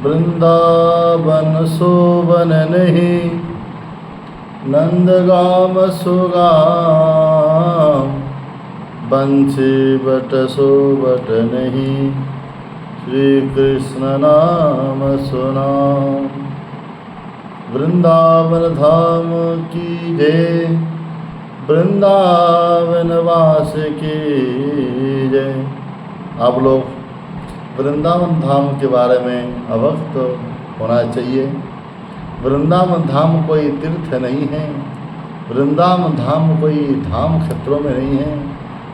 वृंदावन शोभन नहीं, नंदगाम सुगाम, बंसी बट सोबट नहीं, श्री कृष्ण नाम सुनाम। वृंदावन धाम की जय, वृंदावन वास की जय। आप लोग वृंदावन धाम के बारे में अवगत होना चाहिए। वृंदावन धाम कोई तीर्थ नहीं है, वृंदावन धाम कोई धाम क्षेत्रों में नहीं है,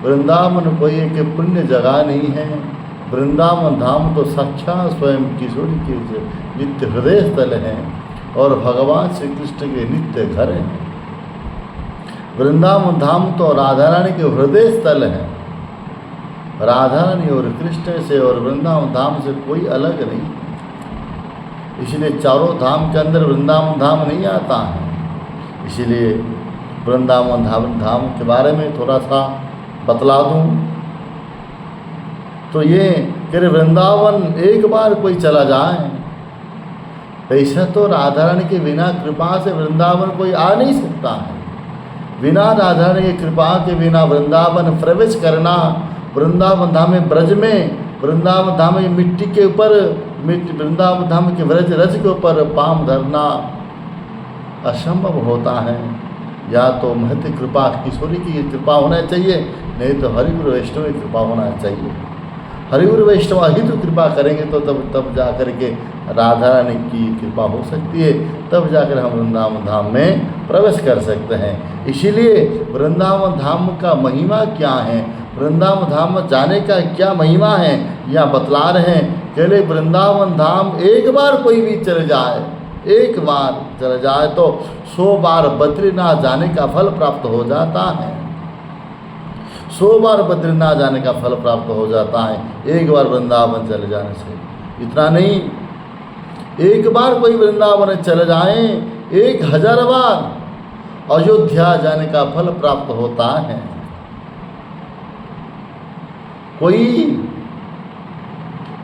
वृंदावन कोई एक पुण्य जगह नहीं है। वृंदावन धाम तो साक्षात स्वयं किशोर के नित्य हृदय स्थल है और भगवान श्री कृष्ण के नित्य घर है। वृंदावन धाम तो राधा रानी के हृदय स्थल है। राधा रानी और कृष्ण से और वृंदावन धाम से कोई अलग नहीं, इसलिए चारों धाम के अंदर वृंदावन धाम नहीं आता है। इसीलिए वृंदावन धाम के बारे में थोड़ा सा बतला दूं तो ये कि वृंदावन एक बार कोई चला जाए, ऐसा तो राधा रानी के बिना कृपा से वृंदावन कोई आ नहीं सकता है। बिना राधा रानी की कृपा के बिना वृंदावन प्रवेश करना, वृंदावन धाम में ब्रज में, वृंदावन धाम में मिट्टी के ऊपर, वृंदावन धाम के व्रज रज के ऊपर पांव धरना असंभव होता है। या तो महती कृपा किशोरी की कृपा होना चाहिए, नहीं तो हरिगुरु वैष्णव की कृपा होना चाहिए। हरिगुरु वैष्णव ही तो कृपा करेंगे तो तब जा कर के राधा रानी की कृपा हो सकती है, तब जाकर हम वृंदावन धाम में प्रवेश कर सकते हैं। इसीलिए वृंदावन धाम का महिमा क्या है, वृंदावन धाम में जाने का क्या महिमा है, यहाँ बतला रहे हैं। कहले वृंदावन धाम एक बार कोई भी चले जाए, एक बार चले जाए तो 100 बार बद्रीनाथ जाने का फल प्राप्त हो जाता है। 100 बार बद्रीनाथ जाने का फल प्राप्त हो जाता है एक बार वृंदावन चले जाने से। इतना नहीं, एक बार कोई वृंदावन चले जाए, 1000 बार अयोध्या जाने का फल प्राप्त होता है। कोई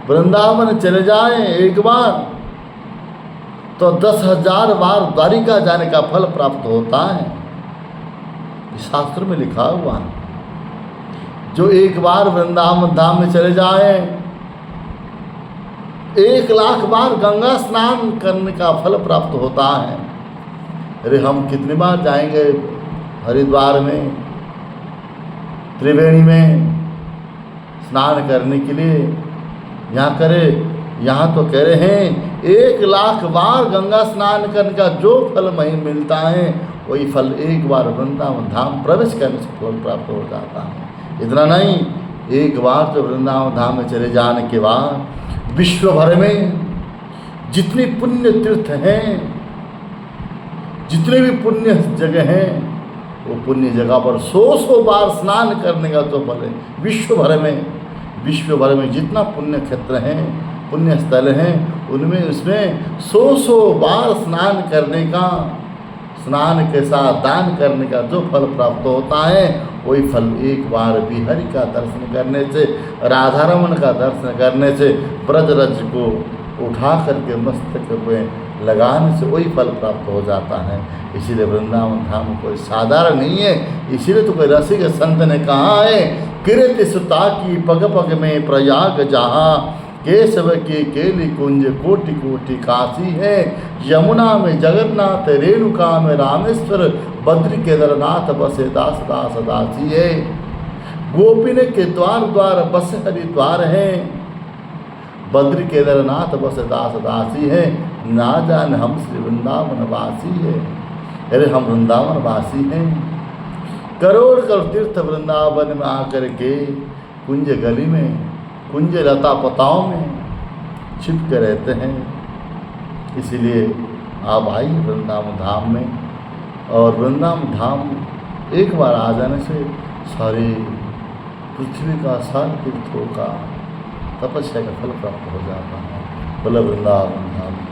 वृंदावन चले जाए एक बार तो 10,000 बार द्वारिका जाने का फल प्राप्त होता है। शास्त्र में लिखा हुआ है, जो एक बार वृंदावन धाम में चले जाए 1,00,000 बार गंगा स्नान करने का फल प्राप्त होता है। अरे हम कितनी बार जाएंगे हरिद्वार में, त्रिवेणी में स्नान करने के लिए, यहाँ तो कह रहे हैं 1,00,000 बार गंगा स्नान करने का जो फल मिलता है वही फल एक बार वृंदावन धाम प्रवेश करने से फल प्राप्त हो जाता है। इतना नहीं, एक बार तो वृंदावन धाम में चले जाने के बाद विश्व भर में जितनी पुण्य तीर्थ हैं, जितने भी पुण्य जगह हैं, वो पुण्य जगह पर 100 बार स्नान करने का तो फल है। विश्व भर में जितना पुण्य क्षेत्र हैं, पुण्य स्थल हैं, उनमें उसमें 100 बार स्नान करने का, स्नान के साथ दान करने का जो फल प्राप्त होता है वही फल एक बार भी हरि का दर्शन करने से, राधा रमन का दर्शन करने से, ब्रज रज को उठा करके मस्तक में लगाने से वही फल प्राप्त हो जाता है। इसीलिए वृंदावन धाम कोई साधारण नहीं है। इसीलिए तो कोई रसिक संत ने कहा है, किरत सुता की पग पग में प्रयाग जहाँ, केशव के केली कुंज कोटि कोटि काशी है। यमुना में जगन्नाथ, रेणुका में रामेश्वर, बद्री केदारनाथ बसे दास दास दासी है। गोपिन के द्वार द्वार बस हरिद्वार है, बद्री केदारनाथ बस दास दासी है। ना जान हम श्री वृंदावन वासी है, अरे हम वृंदावन वासी हैं। करोड़ करोड़ तीर्थ वृंदावन में आकर के कुंज गली में, कुंज लता पताओं में छिप के रहते हैं। इसीलिए आप आइए वृंदावन धाम में, और वृंदावन धाम एक बार आ जाने से सारी पृथ्वी का सारे तीर्थों का तपस्या का फल प्राप्त हो जाता है। बोले वृंदावन धाम।